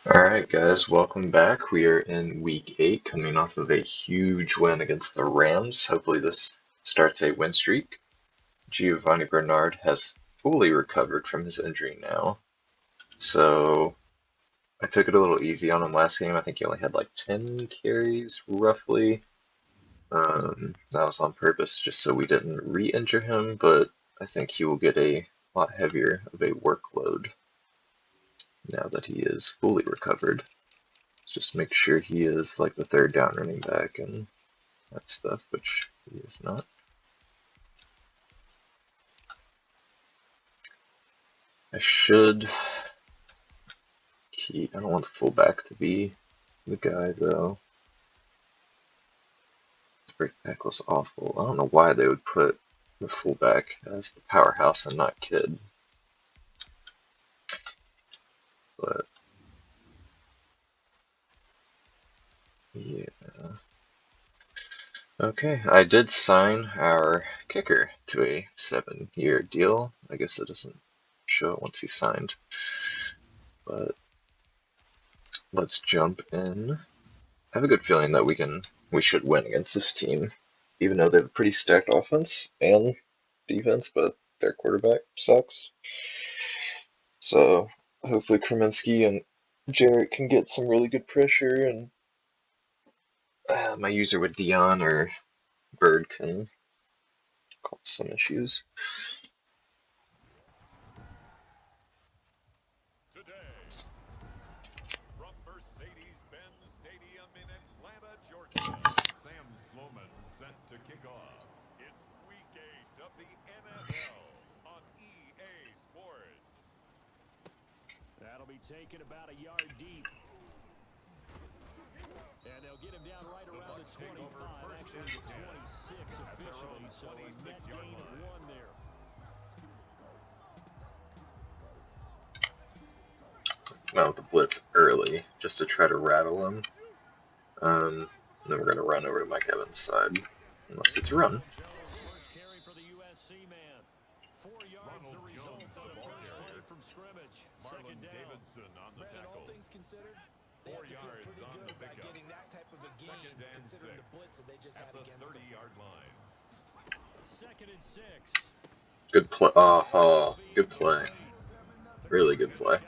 Alright guys, welcome back. We are in week 8 coming off of a huge win against the Rams. Hopefully this starts a win streak. Giovanni Bernard has fully recovered from his injury now. So I took it a little easy on him last game. I think he only had like 10 carries roughly. That was on purpose just so we didn't re-injure him, but I think he will get a lot heavier of a workload now that he is fully recovered. Just make sure he is like the third down running back and that stuff, which he is not. I should keep. I don't want the fullback to be the guy though. The breakback was awful. I don't know why they would put the fullback as the powerhouse and not Kid. But yeah. Okay, I did sign our kicker to a 7-year deal. I guess it doesn't show it once he's signed. But let's jump in. I have a good feeling that we should win against this team, even though they have a pretty stacked offense and defense, but their quarterback sucks. So hopefully Kreminski and Jarrett can get some really good pressure, and my user with Dion or Bird can cause some issues. That'll be taken about a yard deep. And they'll get him down right around the 25, actually the 26 officially, so a net gain of 1 there. Went with the blitz early just to try to rattle him. And then we're going to run over to Mike Evans' side, unless it's a run. First carry for the USC man. 4 yards the result on the first play from scrimmage. Second down. Brandon, all things considered, they have to feel pretty good about getting that type of a game, considering the blitz that they just had against them. 2nd and 6. Good play. Oh, good play. Really good play.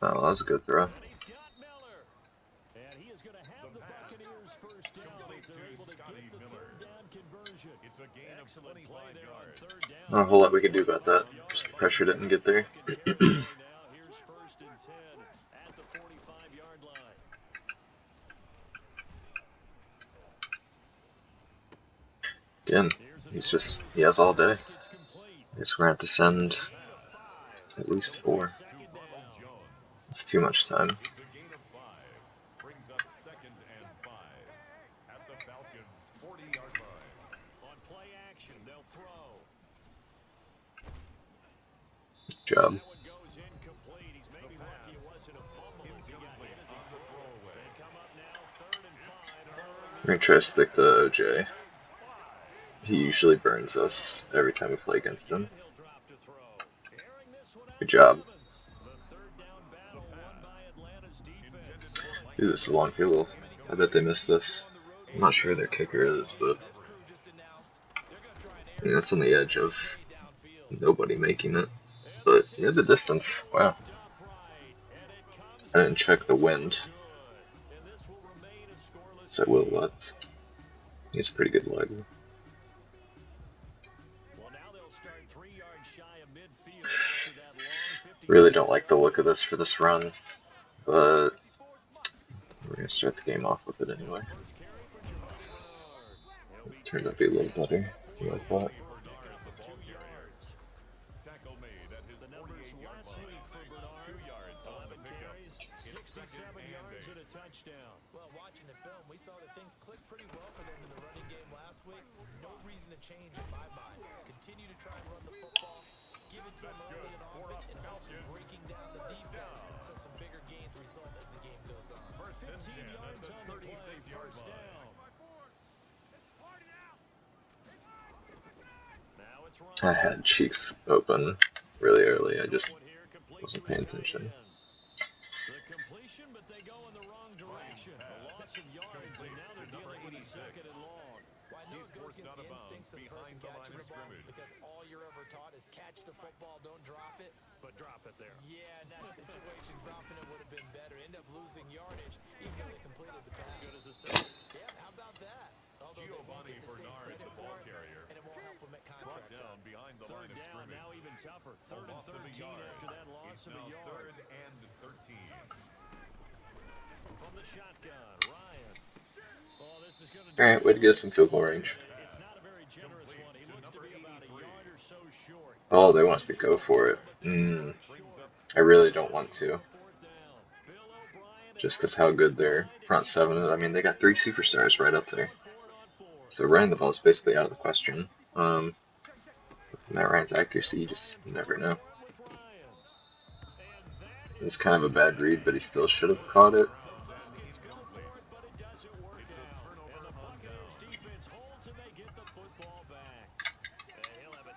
Oh, that was a good throw. And he's got Miller. And he is going to have the Buccaneers first down as they're able to get the third down conversion. It's a gain of 25 yards. Not a whole lot we could do about that. Just the pressure didn't get there. Here's 1st and 10 at the 45-yard line. Again, he has all day. I guess we're going to have to send at least 4. It's too much time. Good job. We're going to try to stick to OJ. He usually burns us every time we play against him. Good job. Dude, this is a long field goal. I bet they missed this. I'm not sure who their kicker is, but I mean, that's on the edge of nobody making it. But yeah, the distance. Wow. I didn't check the wind. So I will let. He's a pretty good leg. Really don't like the look of this for this run, but we're going to start the game off with it anyway. It turned out to be a little better than I thought. Well, watching the film, we saw that things clicked pretty well for them in the running game last week. No reason to change in my mind. Continue to try and run the football, give it to them early and often, and also breaking down the defense so some bigger gains result as the game goes on. 15 yards on the play, first down. Now it's I Ryan. had cheeks open really early. I just One here, complete wasn't to his paying tight attention. end. The completion, but they go in the wrong direction. A loss of yards, and now they're dealing with a second and long. Well, I know it goes against the instincts of the person catching the ball because all you're ever taught is catch the football, don't drop it. But drop it there. Yeah, in that situation, dropping it would have been better. End up losing yardage, even though they completed the pass. Good as a second. Yeah, how about that? Although they won't get the same credit for it, and it won't help them at contract time. Third down, now even tougher. Third and 13 after that loss of a yard. Third and 13. From the shotgun, Ryan. Oh, this is going to Alright, way to get some field goal range. It's not a very generous one. He looks to be about a yard or so short. Oh, they want us to go for it. I really don't want to. Just because how good their front seven is. I mean, they got 3 superstars right up there. So running the ball is basically out of the question. Matt Ryan's accuracy, you just never know. It was kind of a bad read, but he still should have caught it.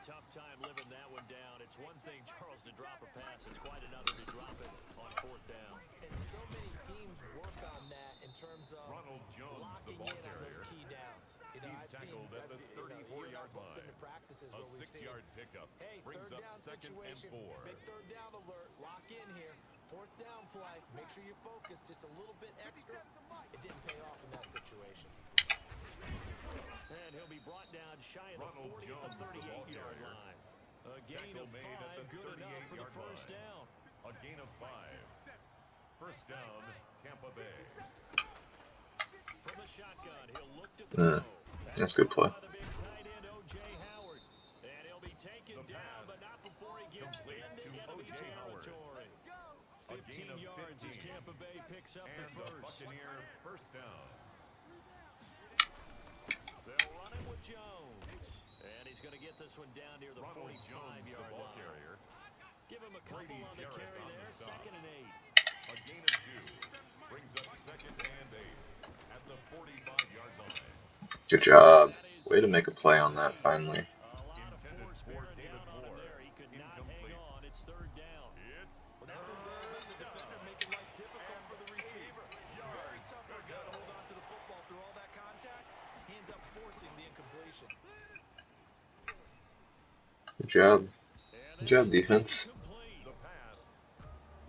Tough time living that one down. It's one thing, Charles, to drop a pass. It's quite another to drop it on fourth down. And so many teams work on that in terms of locking in on those key downs. You know, I've seen, you and I both been to practices where we've seen, hey, third down situation, big third down alert, lock in here, fourth down play, make sure you focus just a little bit extra. It didn't pay off in that situation. And he'll be brought down shy of the 40 at the 38-yard line. A gain of 5, good enough for the first down. A gain of 5. First down, Tampa Bay. From the shotgun, he'll look to throw. That's a good play. The big tight end, O.J. Howard. And he'll be taken down, but not before he gets into enemy territory. 15 yards as Tampa Bay picks up the first. Buccaneer first down. They'll run it with Jones. And he's going to get this one down near the 45-yard line. Give him a couple on the carry there. Second and 8. A gain of 2. Brings up second and 8 at the 45-yard line. Good job. Way to make a play on that finally. A lot of force bearing down on him there. He could not hang on. It's third down. Well, that moves on the defender, making life difficult for the receiver. Very tough for a guy to hold on to the football through all that contact. He ends up forcing the incompletion. Good job. Good job, defense. The pass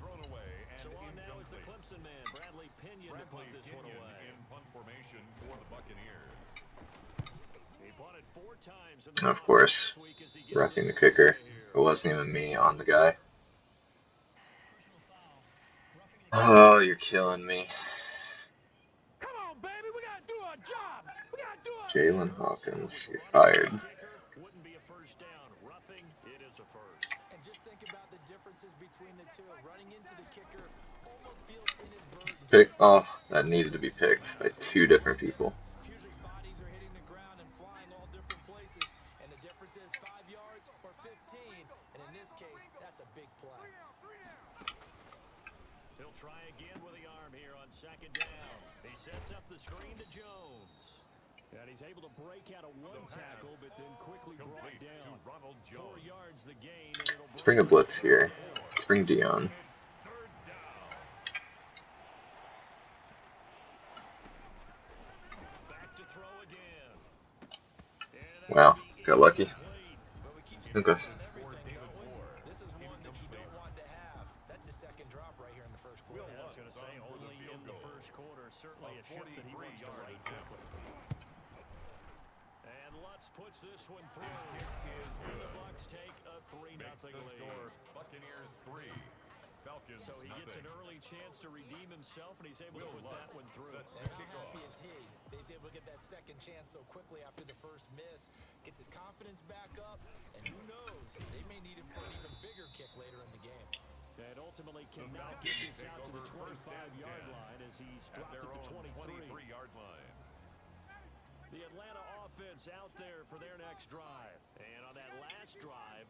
thrown away and So on now is the incomplete. Clemson man, Bradley Pinion, to punt this one away. In punt formation for the Buccaneers. He punted 4 times in the Of course, last week as he gets roughing this the kicker. one here. It wasn't even me on the guy. Oh, you're killing me. Come on, baby, we gotta do our job. We gotta do our Jalen Hawkins, you're fired. Wouldn't be a first down. Roughing, it is a first. And just think about the differences between the two. Running into the kicker almost feels inadvertent. Pick off. That needed to be picked by 2 different people. Usually bodies are hitting the ground and flying all different places, and the difference is 5 yards or 15, and in this case, that's a big play. He'll try again with the arm here on second down. He sets up the screen to Jones. And he's able to break out of one tackle, but then quickly brought down. 4 yards the gain, and it'll Let's bring a blitz here. Let's bring Dion. back to throw again. Wow, got lucky. Well, we keep Okay. on everything, don't we? This is one that you don't want to have. That's his second drop right here in the first quarter. I was going to say, only in the first quarter. Certainly a ship that he wants to right quickly. And Lutz puts this one through. And the Bucs take a 3-0 lead. Buccaneers 3. Falcons So he gets an early chance to redeem himself, and he's able to put that one through. And how happy is he? He's able to get that second chance so quickly after the first miss. Gets his confidence back up, and who knows? They may need him for an even bigger kick later in the game. And ultimately cannot get this out to the 25-yard line as he's dropped at the 23. 23-yard line. The Atlanta offense out there for their next drive. And on that last drive,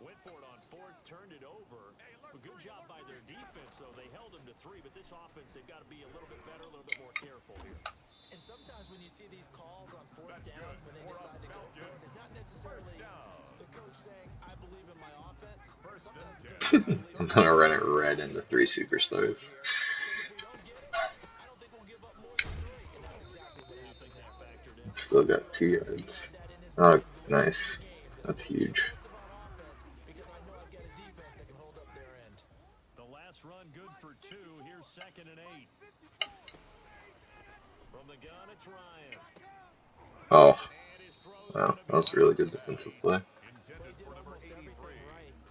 went for it on fourth, turned it over. A good job by their defense, though. They held them to 3, but this offense, they've got to be a little bit better, a little bit more careful here. And sometimes when you see these calls on fourth down, when they decide to go for it, it's not necessarily the coach saying, I believe in my offense. Sometimes the coach says, I believe I'm in gonna my run it defense. right into 3 superstars. Because if we don't get it, I don't think we'll give up more than 3. And that's exactly what happened there. Still got 2 yards. Oh, nice. That's huge. Because I know I've got a defense that can hold up their end. The last run good for 2. Here's 2nd and 8. From the gun, it's Ryan. Oh, wow. That was a really good defensive play. Intended for number 83.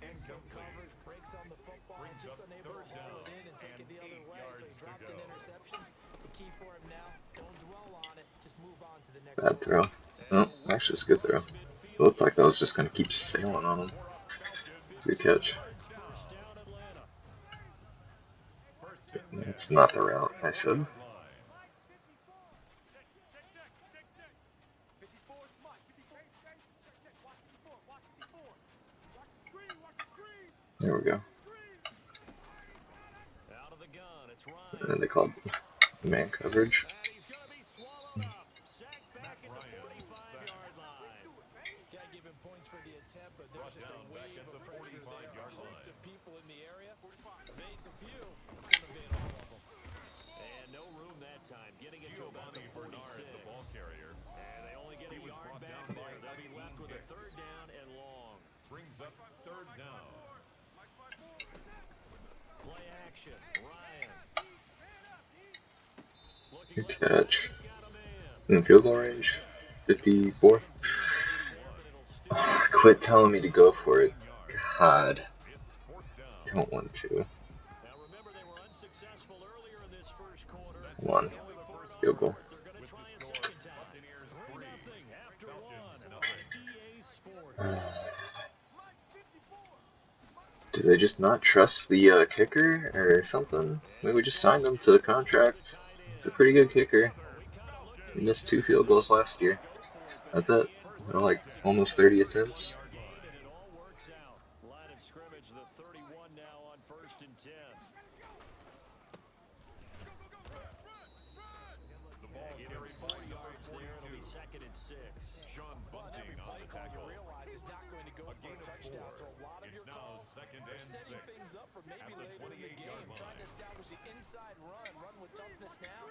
Excellent coverage, breaks on the football, just unable to haul it in and take it the other way. So he dropped an interception. The key for him now, don't dwell on it, just move on to the next Bad throw. Oh, actually, it's a good throw. It looked like that was just going to keep sailing on him. It's a good catch. It's not the route I said. There we go. Out of the gun, it's Ryan. And they called man coverage. And he's going to be swallowed up. Sacked back at the 45-yard line. Gotta give him points for the attempt, but there's just a wave of pressure there. A host of people in the area. Evades a few, couldn't evade all of them. And no room that time. Getting it to about the 46. The ball carrier. And they only get a yard back there. They'll be left with a 3rd down and long. Brings up 3rd down. Play action. Ryan. Good catch. In field goal range. 54. Oh, quit telling me to go for it. God. Don't want to. Now remember, they were unsuccessful earlier in this first quarter. Come on. Field goal. They're going to try a second time. 3-0 after 1 on EA Sports. Do they just not trust the kicker or something? Maybe we just signed him to the contract. He's a pretty good kicker. He missed 2 field goals last year. That's it. They're like almost 30 attempts. And it all works out. Line of scrimmage, the 31 now on 1st and 10. The ball carried 4 yards there. It'll be 2nd and 6. Sean Bunting on the tackle. You realize it's not going to go A for gain a of touchdown. 4. So a lot of It's your now calls 2nd are and setting 6. things up for maybe At the later in the 28-yard game. line. Trying to establish the inside run with toughness now.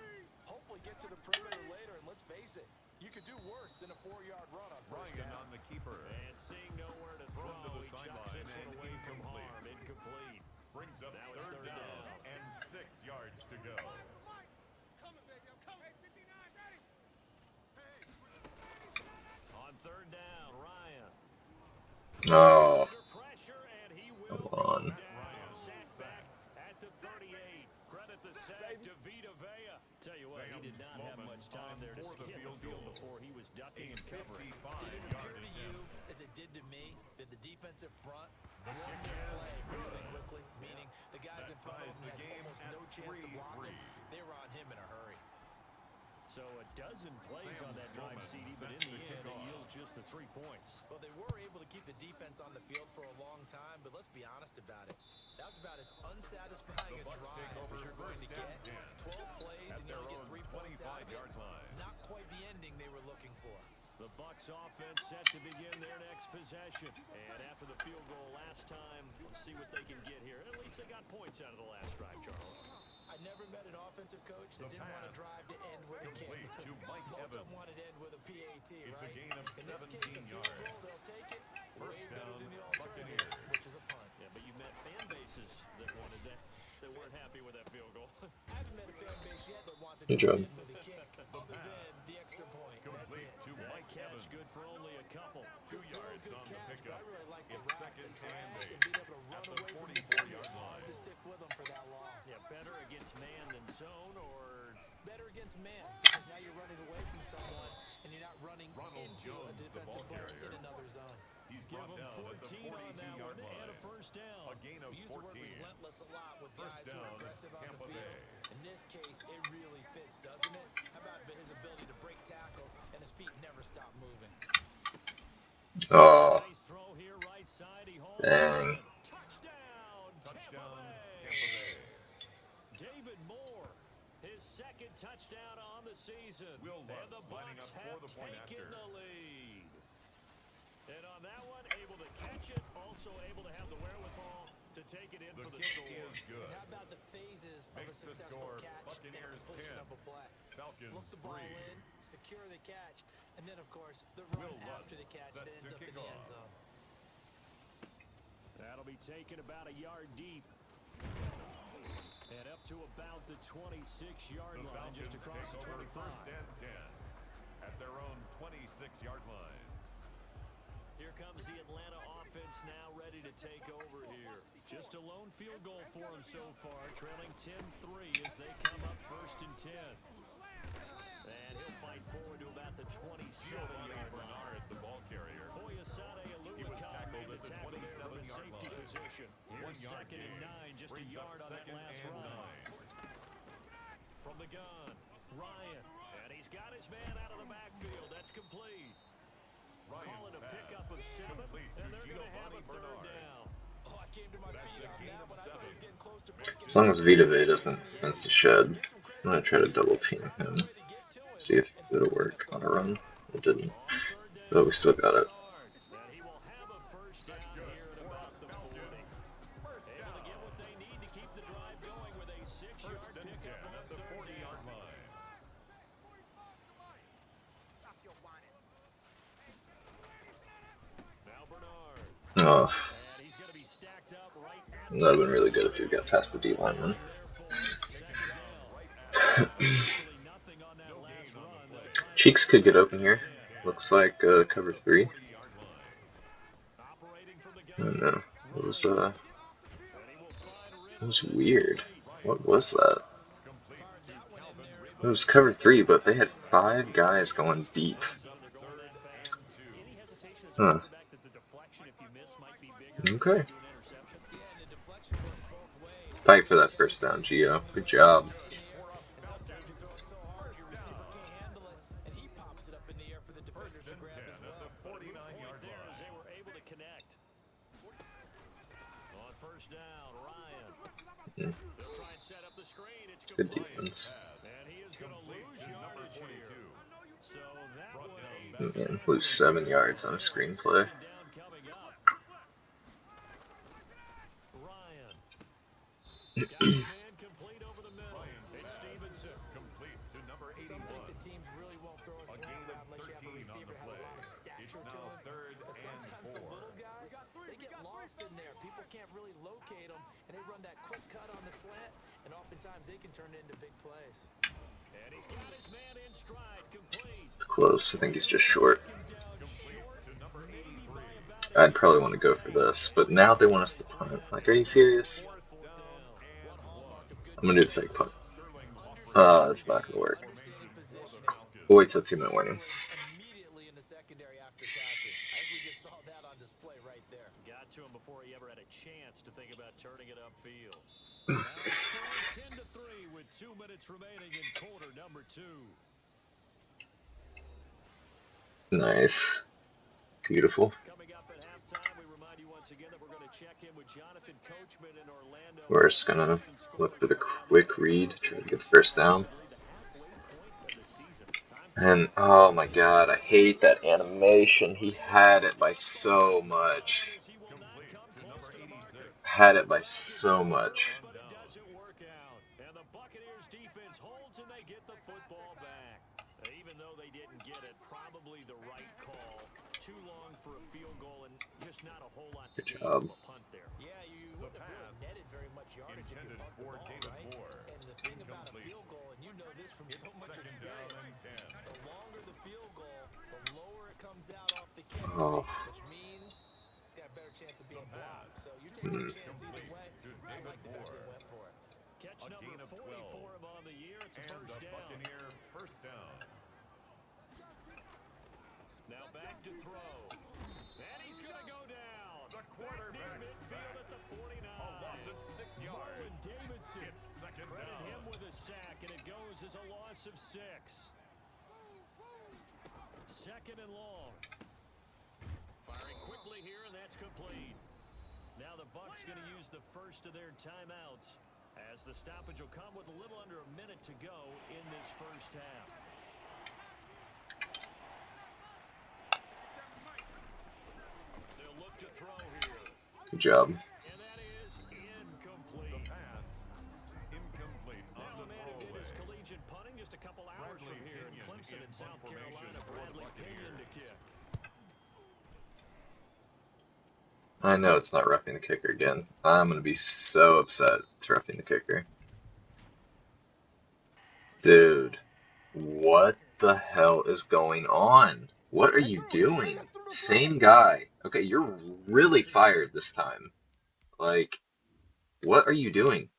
Hopefully get to the perimeter later. And let's face it, you could do worse than a 4-yard run on first Ryan down. on the keeper. And seeing nowhere to throw, Thrown to the he chucks sideline this one and away from incomplete. harm. Incomplete. Brings up Now it's 3rd third down down. and 6 yards to go. On 3rd down, Ryan. Oh, Under pressure, and he will come on. be down. Sacked back at the 38. Credit the sack to Vita Vea. Tell you what, he did not have much time there to get the field before he was ducking and covering. 55 Did it appear to you, as it did to me, that the defensive front won their play really quickly, meaning the guys in front of ties them the had game almost at no chance to block 3-3. him. They were on him in a hurry. So a dozen plays Sam on that drive, Sloman CD, but set in to the kick end, it off. yields just the 3 points. Well, they were able to keep the defense on the field for a long time, but let's be honest about it. That was about as unsatisfying The a Bucs drive take over as you're going to get. 1st and 10. 12 plays At and you their only get own 3 points out of it. 25-yard line. Not quite the ending they were looking for. The Bucs offense set to begin their next possession. And after the field goal last time, we'll see what they can get here. And at least they got points out of the last drive, Charles. I never met an offensive coach that The didn't want to pass drive to end with a kick. complete to Mike Most of them Evans. wanted to end with a PAT, It's a right? gain of In this case, 17 a field yards. goal, they'll take it. Way First better down, than the alternative, Buccaneers. which is a punt. Yeah, but you met fan bases that wanted that, that weren't happy with that field goal. I haven't met a fan base yet that wants to Good drive job. in with a kick, other than the extra point. That's Complete it. to That Mike catch Evans. good for only a couple. 2 Good throw, yards good on the catch, but pickup. I really like the It's route, 2nd the and drag, 8. and being able to run At the away from 44-yard It's hard line. to stick with them for that long. Yeah, better against man than zone, or Better against man, because now you're running away from someone, and you're not running Ronald into a Jones, the defensive ball player carrier. in another zone. He's give brought them down at the 14 on that 42-yard one and a line. first down. A gain of We use the word 14. relentless a lot with First guys who are down, aggressive on Tampa the field. Bay. In this case, it really fits, doesn't it? How about his ability to break tackles and his feet stop moving. Oh, Nice throw here, right side. He holds dang. on. Touchdown, Tampa Bay. Tampa Bay. David Moore, his second touchdown on the season. Will And the Lutz lining Bucs up for have the point taken after. the lead. And on that one, able to catch it, also able to have the wherewithal to take it in The for the kick score. is good. And how about the phases of a Makes the successful score catch and a Buccaneers completion 10. of a play? Falcons Look the ball 3. in, secure the catch, and then, of course, the run Will after Lutz the catch set that ends to up in kick the end off. zone. That'll be taken about a yard deep. And up to about the 26-yard The line, just Falcons across take the over 25. first and 10 at their own 26-yard line. Here comes the Atlanta offense now ready to take over here. Just a lone field goal for them so far, trailing 10-3 as they come up first and 10. And he'll fight forward to about the 27-yard line. Bernard, the ball carrier. Foyesade He was Aluakon tackled made at the the tackle there from a 27-yard safety line. position. 1 Here's yard second and gain. 9, just a Brings up yard on that second last and run. 9. From the gun, Ryan. And he's got his man out of the backfield. That's complete. Calling a pickup of 7, and they're going to have a third down. Oh, I came to my That's feet a on gain that of one. I thought he was 7. getting close to breaking As long as Vita Vea doesn't insta shed, I'm gonna try to double team him. See if it'll work on a run. It didn't. On third down, But we still got it. Bernard. And he will have a first down here at about the 40. First Able to down. get what they need to keep the drive going with a 6-yard First and 10 pickup on at the third 40-yard down. line. Now Bernard. Oh, And he's going to be stacked up right at that would have been really good if we got past the D lineman. Nothing on that No last gain on run. the play. They'll try to Cheeks could get second open and here. 10. Looks like cover 3. 40-yard line. Operating from the I don't gun. know. It was And he will find it was Ridley. weird. What was that? Complete Fired to that one in Calvin there. It Ridley. was cover 3, but they had 5 guys going deep. Brings up third and 2. Any hesitation as a Huh. quarterback that the deflection, if you miss, might be bigger Okay. than an interception? Yeah, and the deflection works both ways. Fight for that first down, Gio. Good job. And sometimes you throw it so hard your receiver can't handle it, and he pops it up in the air for the defenders First to and grab 10 as at the well. 49-yard There as they line. were able to connect. On first down, Ryan. Hmm. They'll try and set up the screen. It's Good complete. defense. And he is going to Complete lose to number yardage 22. here. So that Brought one down a back. Man, lose 7 yards on a screenplay. second down coming up. Ryan. Got his man complete over the middle. Ryan's It's pass. Stevenson. Complete to number 81. Some think the teams really won't throw a A slant gain of route unless you have a 13 on receiver the that has a play. lot of It's stature to now him. third But and sometimes the 4. little guys, they get lost in there. People can't really locate them, and they run that quick cut on the slant, and oftentimes they can turn it into big plays. And he's got his man in stride. Complete. It's close. I think he's just short. Complete to number 83. I'd probably want to go for this, but now they want us to punt. Like, are you serious? Fourth down and 1. I'm gonna do the fake punt. Sterling offering It's not gonna work. Understanding for positioning. the Falcons. We'll wait till 2-minute warning. Immediately in the secondary after catches. I think we just saw that on display right there. Got to him before he ever had a chance to think about turning it upfield. Now the score 10-3 with 2 minutes remaining in quarter number 2. Nice. Beautiful. Coming up at halftime, we remind you once again that we're going to check in with Jonathan Coachman in Orlando. We're just gonna look for the quick read, try to get the first down. And, oh my god, I hate that animation. He had it by so much. Complete to number 86. Had it by so much. But it doesn't work out. And the Buccaneers defense holds and they get the football back. Even though they didn't get it, probably the right call. Too long for a field goal and just not a whole lot to Good gain job. from a punt there. Yeah, you The wouldn't have really pass netted very much yardage if you intended pumped the for ball, David right? Moore. And the thing about a Incomplete. field goal, and you know this from It's so much second down experience, and 10. the longer the field goal, the lower it comes out off the kick, Oh. which means it's got a better chance of being The blocked. pass. So you're taking a chance either Complete way. to I David like the fact Moore. they went for it. Catch A number gain of 40 12. for him on the year. It's a And first the down. Buccaneer first down. Now back to throw. And he's going to go down. The Near quarterback midfield at the 49. A loss of 6 yards. Marvin Davidson. It's second Credit down. him with a sack, and it goes as a loss of 6. Second and long. Firing quickly here, and that's complete. Now the Bucs going to use the first of their timeouts, as the stoppage will come with a little under a minute to go in this first half. They'll look to throw here. Good job. And that is incomplete. The pass, incomplete on Now the the man who did his throwaway. collegiate punting just a couple hours Bradley from here in Pinion Clemson in in South punt formation Carolina. for the Bradley Pinion to Buccaneers. kick. I know it's not roughing the kicker again. I'm gonna be so upset it's roughing the kicker. Dude, what the hell is going on? What are you doing? Same guy. Okay, you're really fired this time. Like, what are you doing?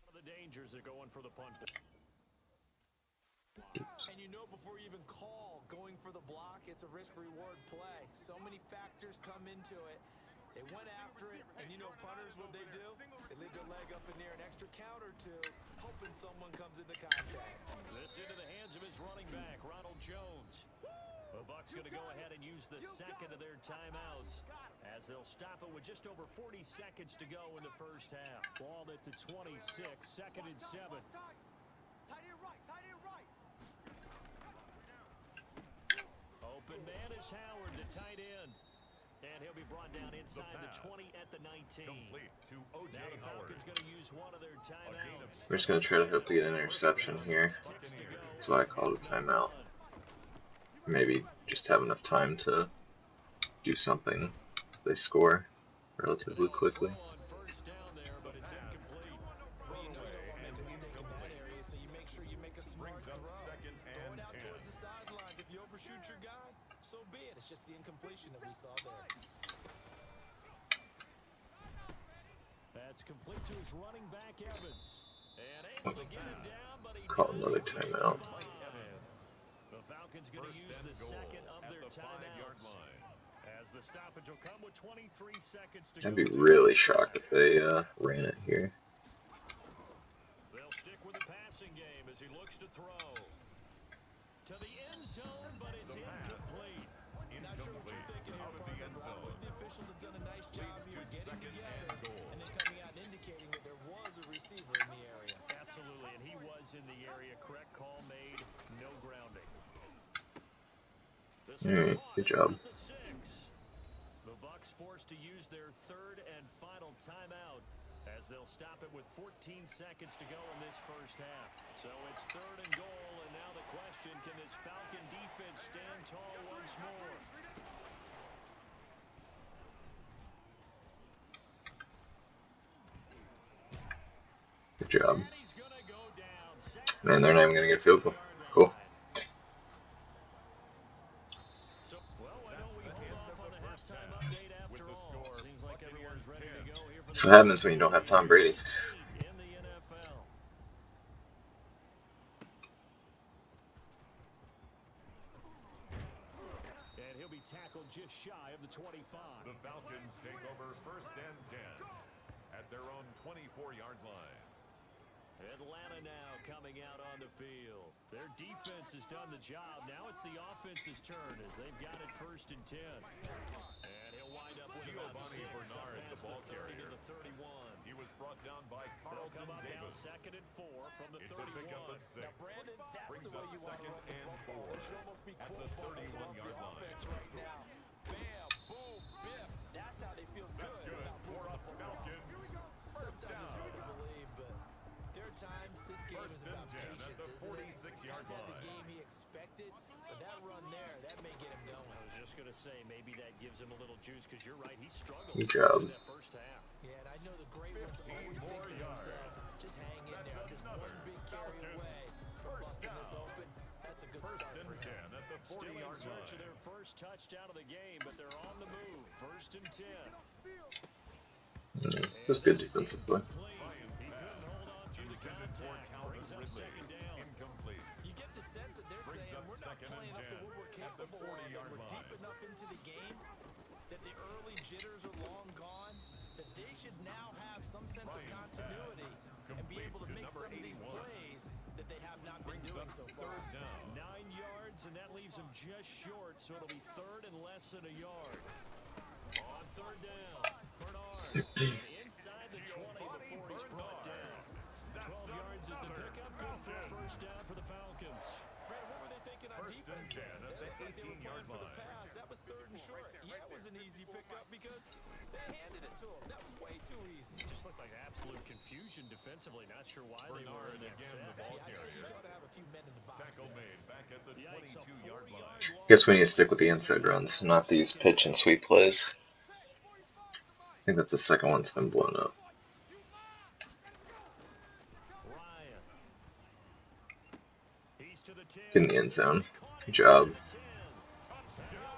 One of the dangers of going for the punt. And you know before you even call going for the block, it's a risk-reward play. So many factors come into it. They went after it, and you know punters, what they do? They leave their leg up in the air an extra count or two, hoping someone comes into contact. This into the hands of his running back, Ronald Jones. The Bucs going to go ahead and use the second of their timeouts, as they'll stop it with just over 40 seconds to go in the first half. Ball at the 26, second and 7. Open man is Howard, the tight end. And he'll be brought down inside the 20 at the 19. Complete to O.J. Now the Howard. Falcons going to use one of their timeouts. We're just gonna try to hope to get an interception here. That's why I called a timeout. Maybe just have enough time to do something if they score relatively quickly. First down there, but it's incomplete. Well, you know you don't want to make a mistake in that area, so you make sure you make a smart Brings up throw. second Throw and it out 10. towards the sidelines. If you overshoot your guy, so be it. It's just the incompletion that we saw there. That's complete to his running back, Evans. And able to get him down, but he Call does another with timeout. 5. The Falcons going to use the second of their timeouts, as the stoppage will come with 23 seconds to go. I'd be really shocked if they ran it here. They'll stick with the passing game as he looks to throw. To the end zone, but it's incomplete. Not sure what you're thinking here, partner, but I believe the officials have done a nice job here getting together and then coming out and indicating that there was a receiver in the area. Absolutely, and he was in the area. Correct call made. No grounding. Alright, good job. The Bucs forced to use their third and final timeout, as they'll stop it with 14 seconds to go in this first half. So it's third and goal, and now the question, can this Falcon defense stand tall once more? Good job. And he's gonna go down. Man, they're not even gonna get a field goal. Cool. So, well, why don't we hold off on the halftime update after all? Seems like everyone's ready to go here for That's what happens when you don't have Tom Brady. in the NFL. And he'll be tackled just shy of the 25. The Falcons take over first and 10 at their own 24-yard line. Atlanta now coming out on the field. Their defense has done the job. Now it's the offense's turn as they've got it first and 10. And he'll wind up with about 6 Bernard, the ball the 30 carrier. to the 31. He was brought down by They'll Carlton come up now Davis. second and 4 from the It's a 31. pickup of 6. Now, Brandon, that's Brings the way up you want to second run the and football. 4 There should almost be at quote the bubbles off 31-yard the line. offense right now. Bam, boom, biff. That's how they feel That's good good about for moving a the football. Falcons. First Sometimes it's hard to down. believe, but there are times this game First is and about 10 at patience, the isn't it? 46-yard Hasn't had the line. game he expected, but that run there, that may get him going. I was just going to say, maybe that gives him a little juice, because you're right, he struggled Good job. in that first half. Yeah, and I know the great ones always think to themselves, just hang in there. I'm just one big carry away from busting this open. That's a good First start and for 10 him. at the Still in 40-yard search of line. their first touchdown of the game, but they're on the move. First and 10. That's good defensively. evolved and we're deep enough into the game that the early jitters are long gone, that they should now have some sense of continuity and be able to make some of these plays that they have not been doing so far. 9 yards, and that leaves him just short, so it'll be third and less than a yard. On third down, Bernard, and inside the 20 before he's brought down. 12 yards is the pickup, good for a first down for the Falcons. Brandon, what were they thinking on defense there? They looked like they were playing for the pass. That was third and short. Yeah, it was an easy pickup because they handed it to him. That was way too easy. It just looked like absolute confusion defensively. Not sure why they were in that set. Yeah, I'd say you ought to have a few men in the box Tackle there. made back at the Yikes, a 22-yard 4-yard line. loss. Guess we need to stick with the inside runs, not these pitch and sweep plays. I think that's the second one that's been blown up. Ryan. He's to the 10. In the end zone. Good job. He'll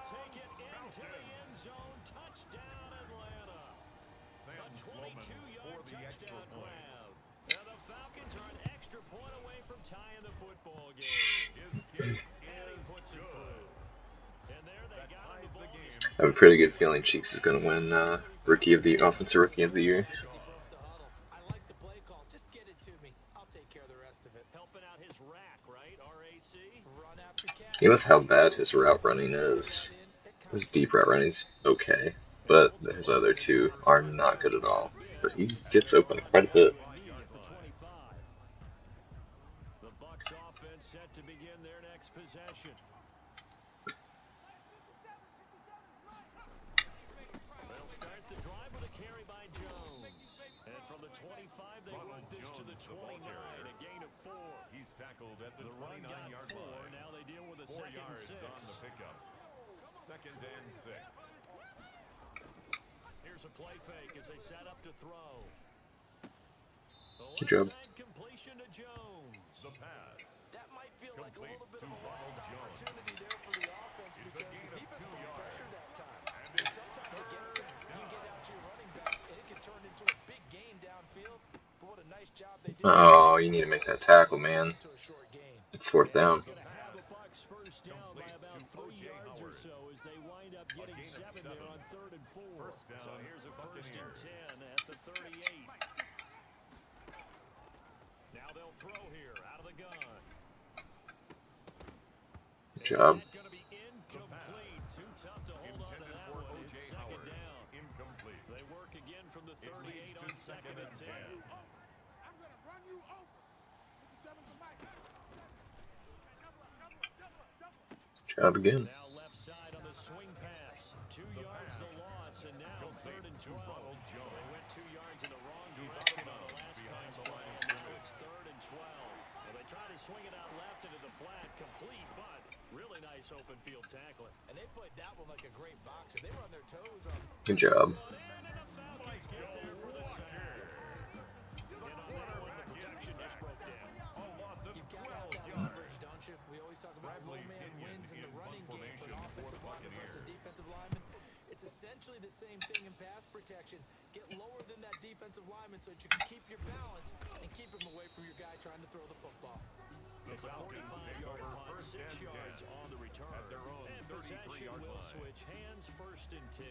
take it into the end zone. Touchdown, Atlanta. A 22-yard touchdown grab. Now the Falcons are an extra point away from tying the football game. And he puts it through. And there they got him the ball. I have a pretty good feeling Cheeks is going to win Offensive Rookie of the Year. As he broke the huddle. I like the play call. Just get it to me. I'll take care of the rest of it. Helping out his rack, right? RAC. Run after catch. Even with how bad his route running is, his deep route running's okay, but his other two are not good at all. But he gets open quite a bit. At the 25. The Bucs offense set to begin their next possession. They'll start the drive with a carry by Jones. And from the 25, they run this to the 29, a gain of 4. He's tackled at the The run got 29-yard 4. line. Now they deal with a 4 second and yards 6. on the pickup. Second and 6. Here's a play fake as they set up to throw. Good job. Completion to Jones. The pass. That might feel like a Complete little bit to of a Ronald lost Jones. opportunity there for the offense It's a because gain the of defense 2 was yards. pressured that time. And And it's sometimes third against that, you can get out to your running back and it can turn into a big gain downfield. But what a nice job they did. Oh, you need to make that tackle, man. To a short gain. It's fourth down. Going to have the Bucs first down by about 3 yards or so as they wind up getting 7 there on 3rd and 4. First down, So here's a first and Buccaneers. 10 at the 38. Now they'll throw here out of the gun. Good job. Going to be incomplete. Too tough to hold on to Intended that for one. O.J. It's second Howard. down. Incomplete. They work again from the It 38 leads on to second and 10. I'm gonna run you over. 57 to Mike. Good job again. Now left side on the swing pass. 2 yards the loss, and now 3rd and 12. Ronald Jones. They went 2 yards in the wrong He's direction out on of the last behind pass the play, line of and now scrimmage. it's 3rd and 12. Well, they try to swing it out left into the flat, complete, but really nice open field tackling. And they played that one like a great boxer. They were on their toes on Good job. And the Falcons get there for the sack. And on that one, the protection just broke down. A loss of You've got to have 12 that yards. leverage, don't you? We always talk about Bradley low man Pinion wins in the in running punt game for an formation offensive for lineman versus a Buccaneers. defensive lineman. It's essentially the same thing in pass protection. Get lower than that defensive lineman so that you can keep your balance and keep him away from your guy trying to throw the football. It's a 45-yard punt, 6 yards on the return. At their own And possession 33-yard will line. switch hands, 1st and 10.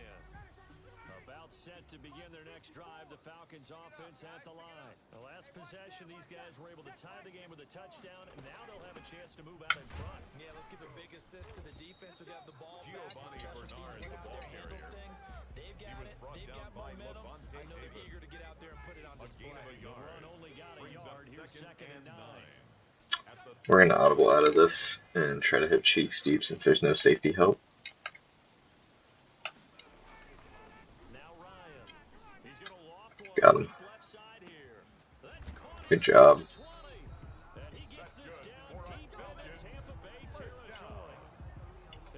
About set to begin their next drive, the Falcons offense at the line. The last possession, these guys were able to tie the game with a touchdown, and now they'll have a chance to move out in front. Yeah, let's give a big assist to the defense who got the ball back. The Giovanni special Bernard, teams went the out ball there, handled carrier. things. They've got was it. brought They've down got by momentum. Levante I know they're Davis. eager to get out there and put it on A display. gain of a The yard. run only got a Brings up yard. Here's 2nd and 9. At the We're going to audible out of this and try to hit Cheeks deep since there's no safety help. Now Ryan. He's going to loft one Got him. left side here. That's caught Good at job. the 20. And he gets this good down for a deep into Tampa Bay territory.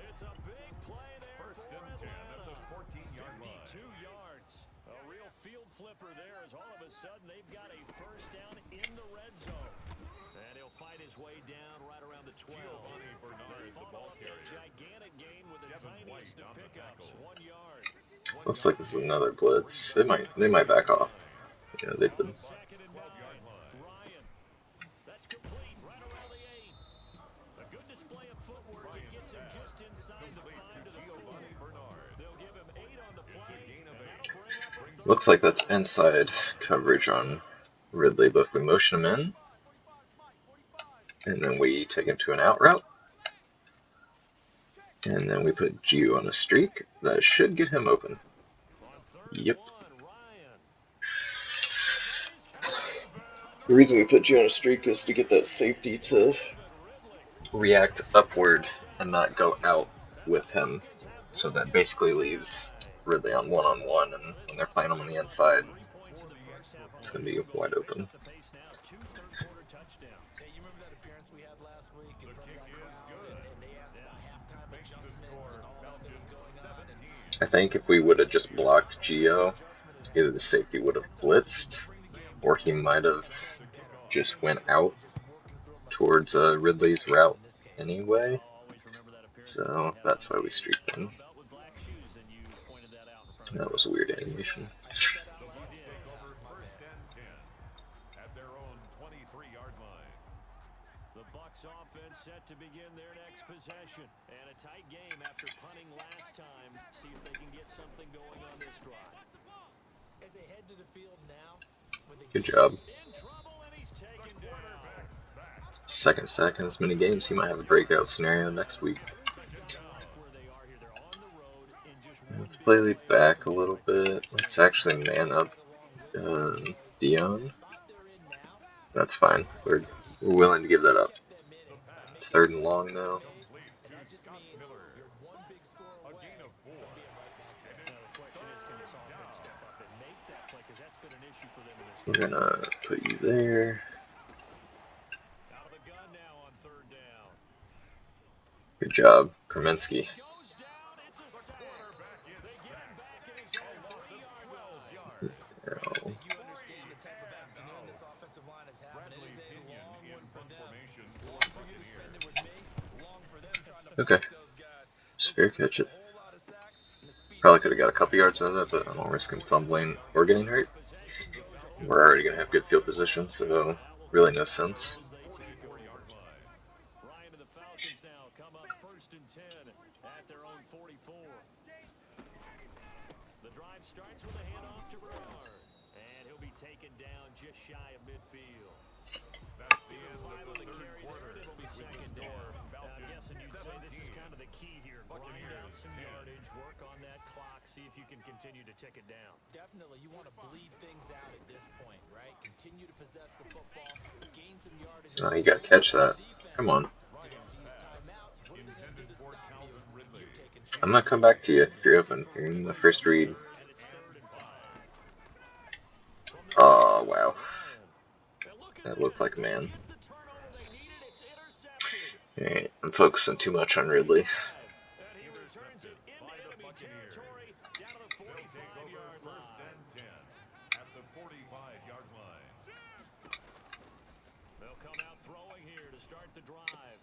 It's a big play there First for and 10 at the Atlanta. 14-yard line. 52 yards. A real field flipper there as all of a sudden they've got a first down in the red zone. And he'll fight his way down right around the 12. Giovanni Bernard, They the follow ball up that carrier. gigantic gain with the Devin tiniest White of on the pickups, tackle. 1 yard. Looks like this is another blitz. They might back off. Yeah, they did. Second and 9. 12-yard line. Ryan. That's complete right around the 8. A good display of footwork. It gets him just inside Looks like that's inside coverage on Ridley, but if we motion him in, and then we take him to an out route, and then we put Gio on a streak, that should get him open. Yep. The reason we put Gio on a streak is to get that safety to react upward and not go out with him. So that basically leaves Ridley on one, and when they're playing him on the inside, it's going to be wide open. Hey, you remember that appearance we had last week in front of that crowd, and they asked about halftime adjustments and all that was going on. I think if we would have just blocked Gio, either the safety would have blitzed, or he might have just went out towards Ridley's route anyway. So that's why we streaked him. That was a weird animation. The Bucs offense set to begin their next possession, and a tight game after punting last time. See if they can get something going on this drive. As they head to the field now, good job. In trouble, and he's taken down. Second sack in as many games, he might have a breakout scenario next week. Let's play the back a little bit. Let's actually man up Dion. That's fine. We're willing to give that up. It's 3rd and long now. We're gonna put you there. Good job, Kerminsky. Okay. Just fair catch it. Probably could have got a couple yards out of that, but I don't risk him fumbling or getting hurt. We're already going to have good field position, so really no sense. Ryan and the Falcons now come up 1st and 10 at their own 44. The drive starts with a handoff to Bernard, and he'll be taken down just shy of midfield. That's the end of the third quarter. It'll be 2nd down. I'm guessing you'd say this is kind of the key here. Grind out some yardage, work on that clock, see if you can continue to tick it down. Definitely, you want to bleed things out at this point, right? Continue to possess the football, gain some yardage. Oh, you got to catch that. Come on. I'm not coming back to you if you're open. You're in the first read. Oh, wow. That looked like a man. Alright, I'm focusing too much on Ridley.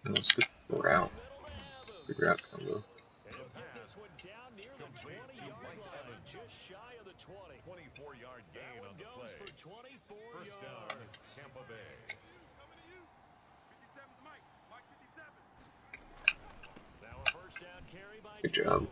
That was a good route. Good route combo. Just shy of the 20. 24-yard gain on the play. For 24 First yards. down, Tampa Bay. Coming to you. 57's Mike. Mike 57. Now a first down carry by Good job.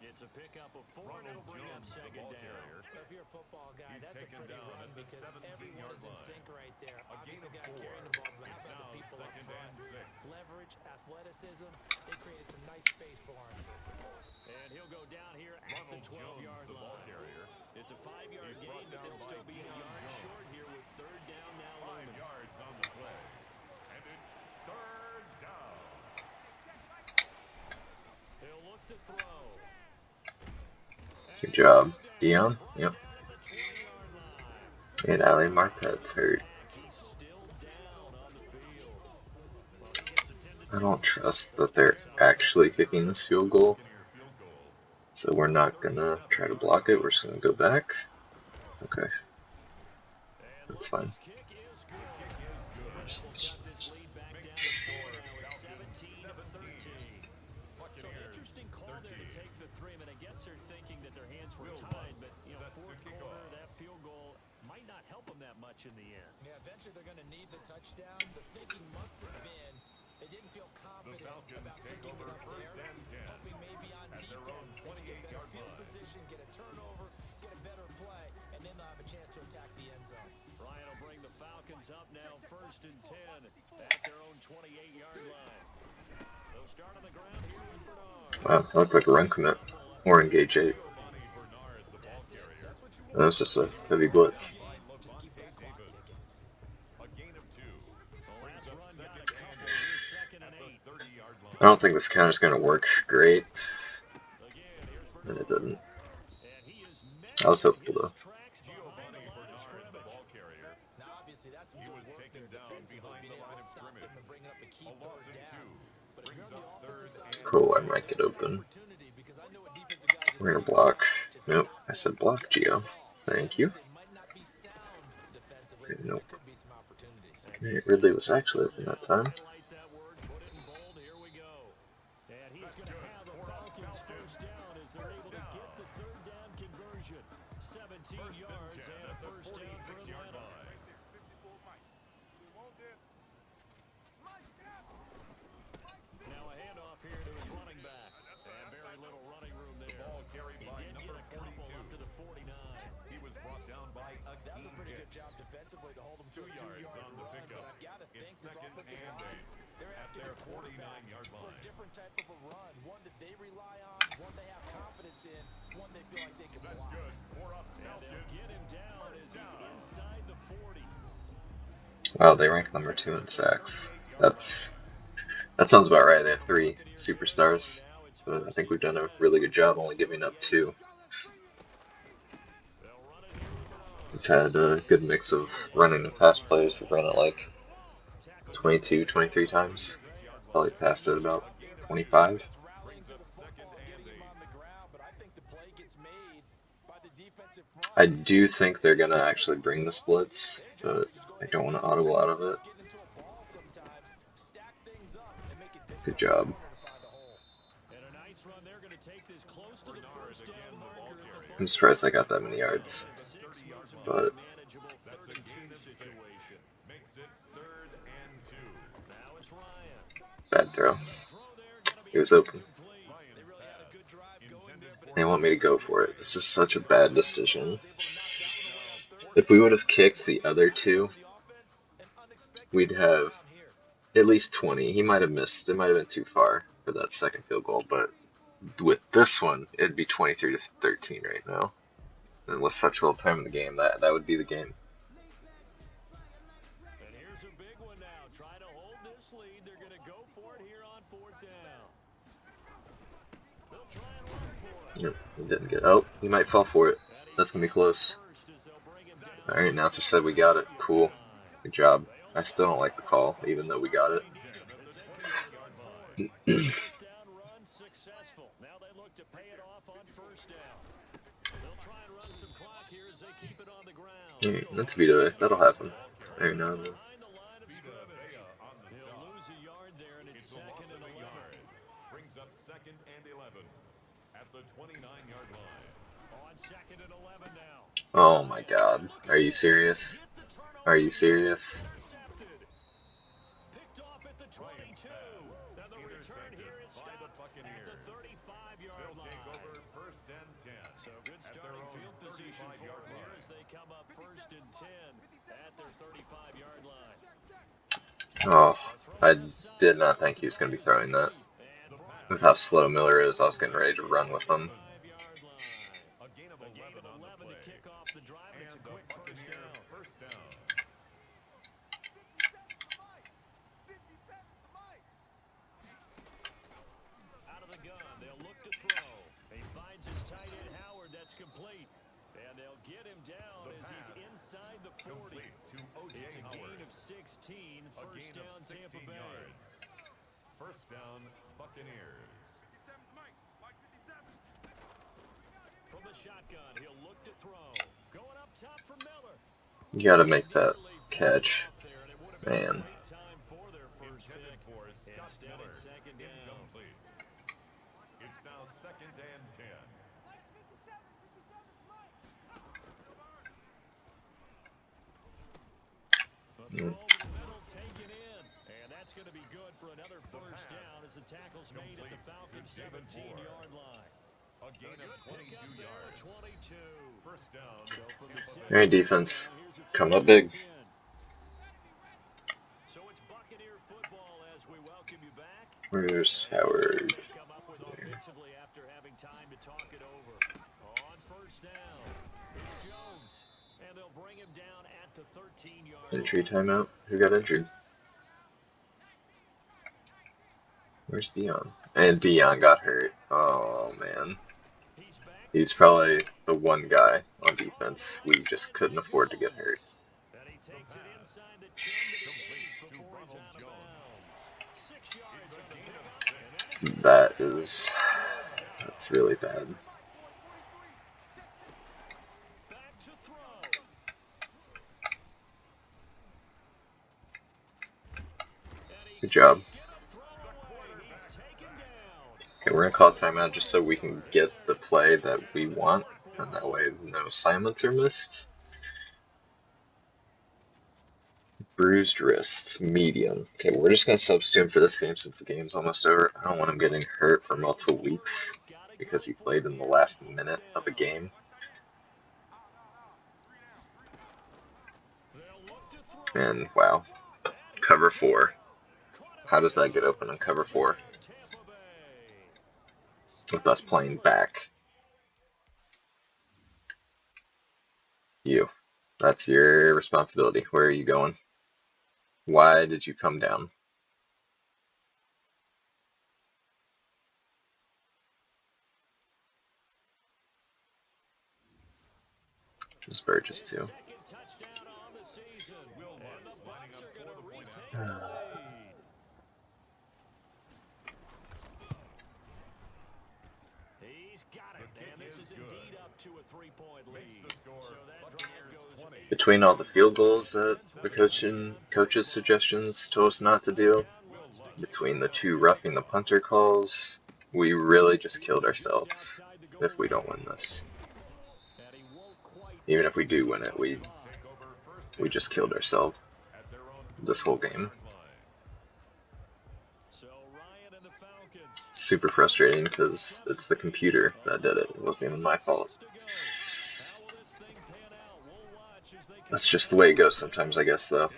It's a pickup of 4, and it'll bring up 2nd down. If you're a football guy, that's a pretty run because everyone is in sync right there. Obviously, the guy carrying the ball, but how about the people up front? Leverage, athleticism, they created some nice space for him. And he'll go down here at the 12-yard line. It's a 5-yard gain, but they'll still be a yard short here with 3rd down now. 5 yards on the play. And it's 3rd down. He'll look to throw. Good job, Dion. Yep. And Ali Marpet's hurt. I don't trust that they're actually kicking this field goal. So we're not gonna try to block it, we're just gonna go back. Okay. That's fine. In the end. Yeah, eventually they're going to need the touchdown. The thinking must have been they didn't feel confident about picking it up there, hoping maybe on defense they could get better field position, get a turnover. Falcons up now, 1st and 10 at their own 28-yard line. They'll start on the ground here with Bernard. Wow, that looked like a run commit. Or engage 8. That's it. That's what you That want. was just a heavy blitz. Just keep that clock ticking. A gain of 2. The last run got a couple. Here's 2nd and 8. 30-yard line. I don't think this counter's going to work great, Again, here's and it Bernard. didn't. And he is met I was in hopeful his though. tracks behind the line of The scrimmage. ball carrier. Now, obviously, that's some He good was work taken there down defensively, behind being the able line to of stop them scrimmage. and bringing up a key A loss third of down. 2. But if you're on the offensive side, of the Cool, ball, I might get that's an open. opportunity because I know what defensive guys are We're going to thinking. block. Just Nope, stop I them, said block, get to the Geo. ball. Thank That you. means they might not be sound defensively, Okay, but nope. there could be some opportunities. Alright, Ridley was actually open that time. Highlight that word, put it in bold. Here we go. And he's going to have the Falcons 1st down as they're able to get the 3rd down conversion. 17 yards and a 1st down for Atlanta. Now a handoff here to his running back. And very little running room there. Ball carried He by did get number a couple 42. up to the 49. He was brought down by a That was a pretty hit. good job defensively to hold them to 2 a yards 2-yard on the run. pickup. But I've got to think It's this 2nd offensive and line, 8 they're at asking their the quarterback 49-yard for a line. different type of a run, one that they rely on, one they have confidence in, one they feel like they can That's block. good. 4 up. And they'll get him down as he's inside the 40. Wow, they rank number 2 in sacks. That sounds about right. They have 3 superstars, but I think we've done a really good job only giving up 2. We've had a good mix of running and pass plays. We've ran it like 22, 23 times. Probably passed it about 25. That's rallying to the football, getting him on the ground, but I think the play gets made by the defensive front. I do think they're going to actually bring the splits, but I don't want to audible out of it. Get into a ball sometimes, stack things up, and make it difficult Good for the job. corner to find a hole. And a nice run. They're going to take this close to the 1st down marker at the I'm surprised I got that many yards, but manageable 3rd and 2 situation. Makes it 3rd and 2. Now it's Ryan. bad throw. Throw there going to be He was open. complete. They really had a good drive going there, but They want me to go for it. This is such a bad decision. If we would have kicked the other 2, we'd have at least 20. He might have missed. It might have been too far for that second field goal, but with this one, it'd be 23-13 right now. And with such little time in the game, that would be the game. And here's a big one now. Trying to hold this lead. They're going to go for it here on 4th down. They'll try and run for it. Yep, he didn't get out. He might fall for it. That's going to be close. First as they'll bring him down. Alright, announcer said we got it. Cool. Good job. I still don't like the call, even though we got it. Fourth down run successful. Now they look to pay it off on 1st down. They'll try and run some clock here as they keep it on the ground. That's Vito. That'll happen. Every now and then. Behind the line of scrimmage. He'll lose a yard there, and it's 2nd and 11. Brings up 2nd and 11 at the 29-yard line. On 2nd and 11 now. Oh my god. Are you serious? Get the turnover. Are you serious? Intercepted. Picked off at the 22. Now the return here is stopped at the 35-yard line. Take over 1st and 10. So good starting field position for them here as they come up 1st and 10 at their 35-yard line. Oh, I did not think he was going to be throwing that. With how slow Miller is, I was getting ready to run with him. A gain of 11 on the play. To kick off the drive, and it's a And the quick 1st Buccaneers down. 1st down. Out of the gun, they'll look to throw. He finds his tight end Howard. That's complete. And they'll get him down as he's inside the 40. Complete to O.J. It's a Howard. gain of 16. A First gain down, of Tampa 16 Bay. yards. 1st down, Buccaneers. From the shotgun, he'll look to throw. Going up top for Miller. You gotta make that catch. Man. Great time for their first Intended pick. for Scott Instead, Miller. it's 2nd down. Incomplete. It's now 2nd and 10. A throw over the middle, taken in. And that's going to be good for another 1st down as the tackle's made at the Falcons' 17-yard line. A gain of 22 yards. 22. 1st down. So from the Alright, defense. Come up big. Where's Howard? Come up with offensively after having time to talk it over. On first down, it's Jones, and they'll bring him down at the 13-yard line. Injury timeout. Who got injured? Where's Dion? And Dion got hurt. Oh man. He's probably the one guy on defense we just couldn't afford to get hurt. And he takes it inside the 10 before he's out of bounds. 6 yards on the pickup. That's really bad. Back to throw. Good job. Okay, we're gonna call timeout just so we can get the play that we want, and that way no assignments are missed. Bruised wrist, medium. Okay, we're just gonna substitute him for this game since the game's almost over. I don't want him getting hurt for multiple weeks because he played in the last minute of a game. And wow, cover 4. How does that get open on cover 4? With us playing back. You. That's your responsibility. Where are you going? Why did you come down? Just Burgess too. Between all the field goals that the coach's suggestions told us not to do, between the 2 roughing the punter calls, we really just killed ourselves if we don't win this. Even if we do win it, we just killed ourselves this whole game. It's super frustrating because it's the computer that did it. It wasn't even my fault. That's just the way it goes sometimes, I guess, though.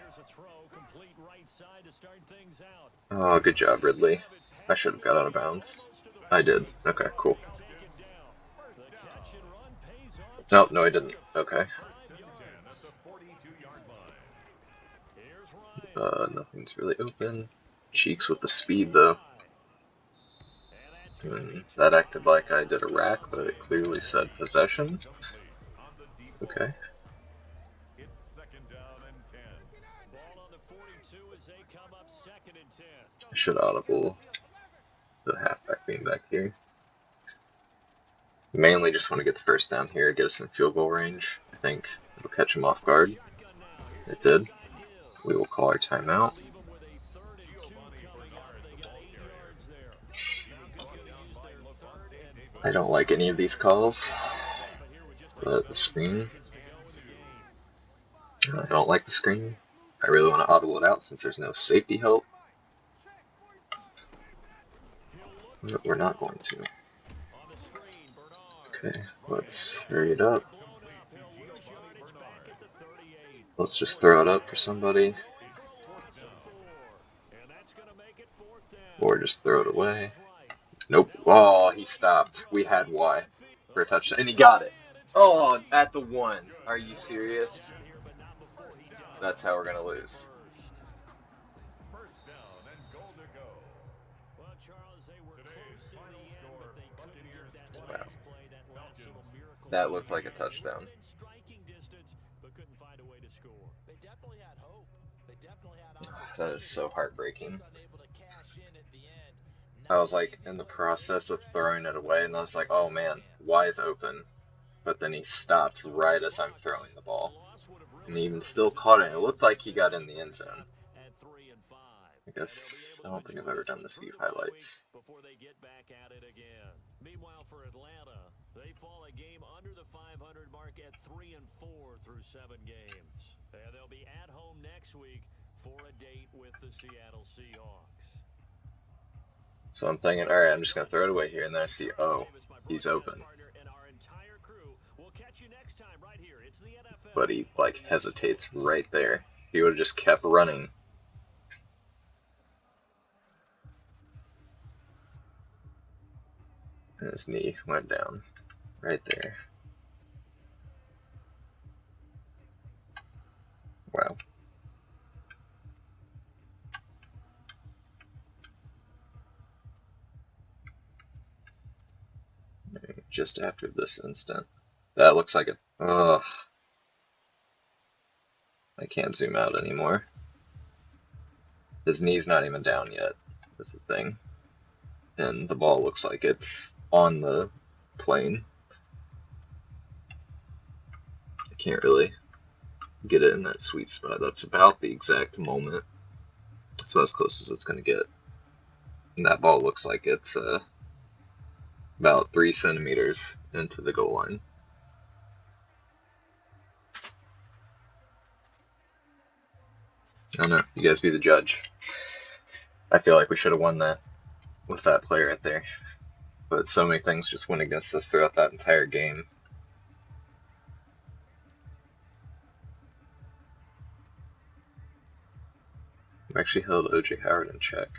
Oh, good job, Ridley. I should have got out of bounds. I did. Okay, cool. Oh, no, I didn't. Okay. Nothing's really open. Cheeks with the speed, though. That acted like I did a rack, but it clearly said possession. Okay. I should audible the halfback being back here. Mainly just want to get the first down here, get us in field goal range. I think it'll catch him off guard. It did. We will call our timeout. I don't like any of these calls, but the screen. I don't like the screen. I really want to audible it out since there's no safety help. But we're not going to. Okay, let's hurry it up. Let's just throw it up for somebody. Or just throw it away. Nope. Oh, he stopped. We had Y for a touchdown. And he got it. Oh, at the 1. Are you serious? That's how we're going to lose. Wow. That looked like a touchdown. That is so heartbreaking. I was like in the process of throwing it away, and I was like, oh man, Y is open. But then he stopped right as I'm throwing the ball. And he even still caught it. It looked like he got in the end zone. I guess I don't think I've ever done this view highlights. Before they get back at it again. Meanwhile, for Atlanta, they fall a game under the 500 mark at 3-4 through 7 games. And they'll be at home next week for a date with the Seattle Seahawks. So I'm thinking, alright, I'm just going to throw it away here, and then I see, oh, he's open. But he, like, hesitates right there. He would have just kept running. And his knee went down right there. Wow. Just after this instant. That looks like it. Ugh. I can't zoom out anymore. His knee's not even down yet, is the thing. And the ball looks like it's on the plane. I can't really get it in that sweet spot. That's about the exact moment. It's about as close as it's going to get. And that ball looks like it's about 3 centimeters into the goal line. I don't know. You guys be the judge. I feel like we should have won that with that play right there. But so many things just went against us throughout that entire game. We actually held O.J. Howard in check.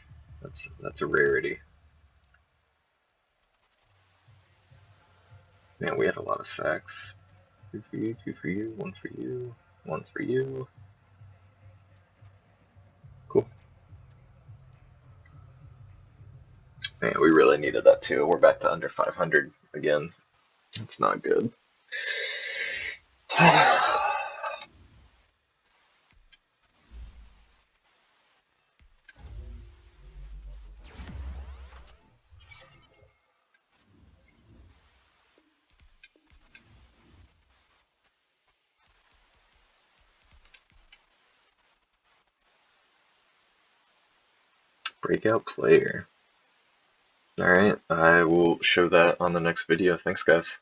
That's a rarity. Man, we had a lot of sacks. 2 for you, 2 for you, 1 for you, 1 for you. Cool. Man, we really needed that too. We're back to under 500 again. It's not good. Breakout player. Alright, I will show that on the next video. Thanks, guys.